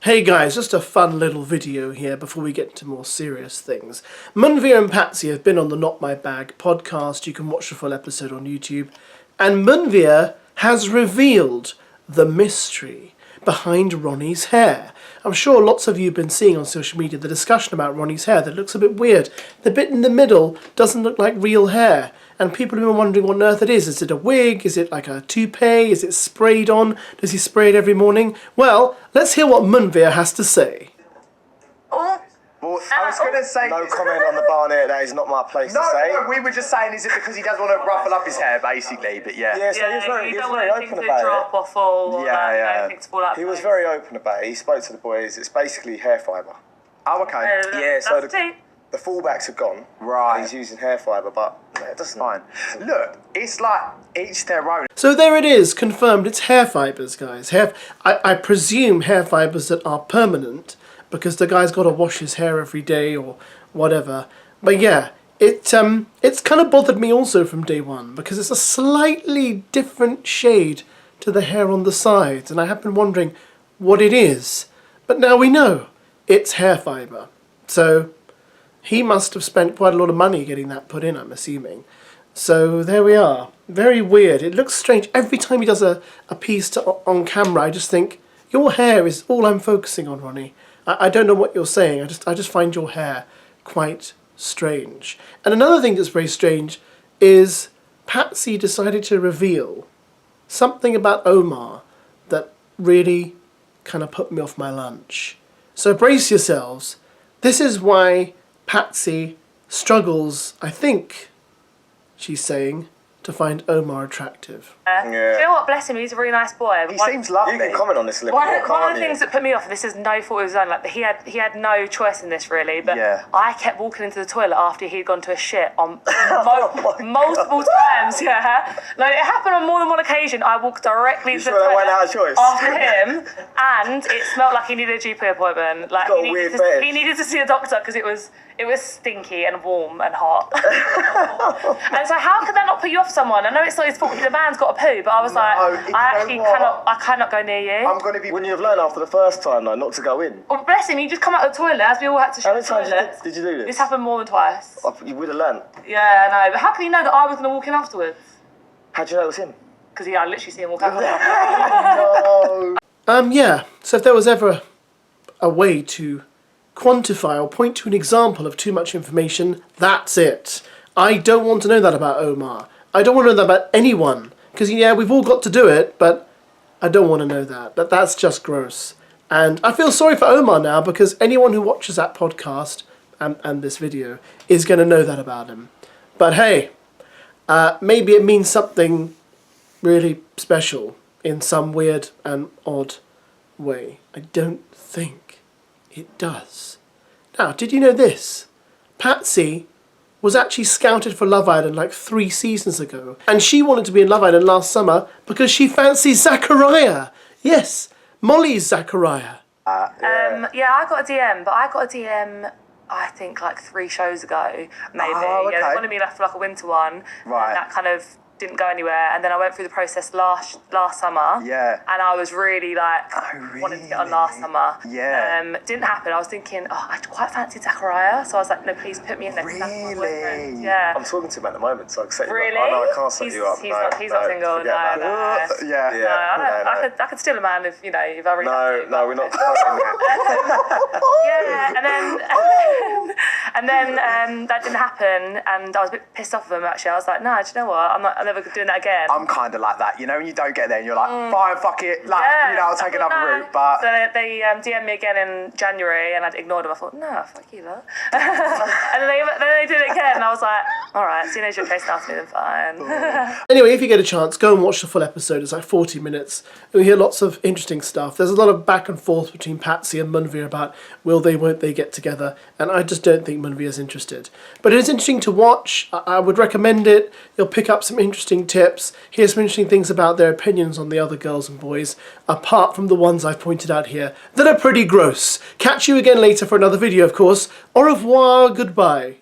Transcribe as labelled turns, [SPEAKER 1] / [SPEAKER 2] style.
[SPEAKER 1] Hey guys, just a fun little video here before we get into more serious things. MUNVEER and PATSY have been on the Not My Bag podcast. You can watch the full episode on YouTube. And MUNVEER has revealed the mystery behind Ronnie's hair. I'm sure lots of you have been seeing on social media the discussion about Ronnie's hair that looks a bit weird. The bit in the middle doesn't look like real hair. And people have been wondering what on earth it is. Is it a wig? Is it like a toupee? Is it sprayed on? Does he spray it every morning? Well, let's hear what MUNVEER has to say.
[SPEAKER 2] Well, I was going to say...
[SPEAKER 3] No comment on the barnet, that is not my place to say.
[SPEAKER 2] No, we were just saying, is it because he doesn't want to ruffle up his hair, basically, but yeah.
[SPEAKER 3] Yeah, so he was very open about
[SPEAKER 4] drop or fall, to fall out.
[SPEAKER 3] He was very open about it. He spoke to the boys. It's basically hair fibre.
[SPEAKER 2] Oh, okay.
[SPEAKER 3] Yeah, so the fallbacks are gone. Right. He's using hair fibre, but it doesn't.
[SPEAKER 2] Fine. Look, it's like each their own.
[SPEAKER 1] So there it is, confirmed. It's hair fibres, guys. I presume hair fibres that are permanent, because the guy's got to wash his hair every day or whatever. But yeah, it's kind of bothered me also from day one, because it's a slightly different shade to the hair on the sides, and I have been wondering what it is. But now we know it's hair fibre. So he must have spent quite a lot of money getting that put in, I'm assuming. So there we are. Very weird. It looks strange. Every time he does a piece on camera, I just think, your hair is all I'm focusing on, Ronnie. I don't know what you're saying. I just find your hair quite strange. And another thing that's very strange is PATSY decided to reveal something about Omar that really kind of put me off my lunch. So brace yourselves. This is why PATSY struggles, I think she's saying, to find Omar attractive.
[SPEAKER 4] You know what, bless him, he's a really nice boy.
[SPEAKER 2] He seems lovely.
[SPEAKER 3] You can comment on this a little
[SPEAKER 4] One
[SPEAKER 3] bit,
[SPEAKER 4] of the things that put me off, and this is no fault of his own, like he had no choice in this really, but I kept walking into the toilet after he'd gone to a shit on multiple times, yeah. Like it happened on more than one occasion. I walked directly into the toilet after him, and it smelled like he needed a GP appointment. Like he needed to see a doctor because it was stinky and warm and hot. And so how could that not put you off someone? I know it's not his fault, the man's got a poo, but I was like, I cannot go near you.
[SPEAKER 3] I'm going to be... Wouldn't you have learned after the first time, though, not to go in?
[SPEAKER 4] Well, bless him, you just come out of the toilet as we all had to shut the toilet.
[SPEAKER 3] How many times did you do this?
[SPEAKER 4] This happened more than twice.
[SPEAKER 3] You would have learned.
[SPEAKER 4] Yeah, I know, but how can he know that I was going to walk in afterwards?
[SPEAKER 3] How'd you know it was him?
[SPEAKER 4] Because I literally see him walk out.
[SPEAKER 1] No. Yeah, so if there was ever a way to quantify or point to an example of too much information, that's it. I don't want to know that about Omar. I don't want to know that about anyone. Because, yeah, we've all got to do it, but I don't want to know that. That's just gross. And I feel sorry for Omar now, because anyone who watches that podcast and this video is going to know that about him. But hey, maybe it means something really special in some weird and odd way. I don't think it does. Now, did you know this? PATSY was actually scouted for Love Island like 3 seasons ago. And she wanted to be in Love Island last summer because she fancies ZACHARIAH. Yes, Molly's ZACHARIAH.
[SPEAKER 4] Yeah, I got a DM, but I got a DM, I think, like 3 shows ago, maybe.
[SPEAKER 2] Oh, okay.
[SPEAKER 4] Yeah, they wanted me for like a winter one.
[SPEAKER 2] Right.
[SPEAKER 4] And that kind of didn't go anywhere, and then I went through the process last summer.
[SPEAKER 2] Yeah.
[SPEAKER 4] And I was really like wanting to get on last summer.
[SPEAKER 2] Yeah.
[SPEAKER 4] Didn't happen. I was thinking, I quite fancied ZACHARIAH, so I was like, no, please put me in there.
[SPEAKER 2] Really?
[SPEAKER 4] Yeah.
[SPEAKER 3] I'm talking to him at the moment, so I can set you up.
[SPEAKER 4] Really?
[SPEAKER 3] Oh, no, I can't set you up.
[SPEAKER 4] He's not single. No. I could steal a man if if I really.
[SPEAKER 3] No, we're not.
[SPEAKER 4] Yeah, and then that didn't happen, and I was a bit pissed off of him actually. I was like, no, do you know what? I'm never doing that again.
[SPEAKER 2] I'm kind of like that, when you don't get there and you're like, fine, fuck it, like, I'll take another route, but...
[SPEAKER 4] So they DM'd me again in January, and I'd ignored them. I thought, no, fuck you, lot. And then they did it again, and I was like, alright, so you know your case now to me, then fine.
[SPEAKER 1] Anyway, if you get a chance, go and watch the full episode. It's like 40 minutes. We hear lots of interesting stuff. There's a lot of back and forth between PATSY and MUNVEER about will they, won't they get together, and I just don't think MUNVEER's interested. But it is interesting to watch. I would recommend it. You'll pick up some interesting tips, hear some interesting things about their opinions on the other girls and boys, apart from the ones I've pointed out here that are pretty gross. Catch you again later for another video, of course. Au revoir, goodbye.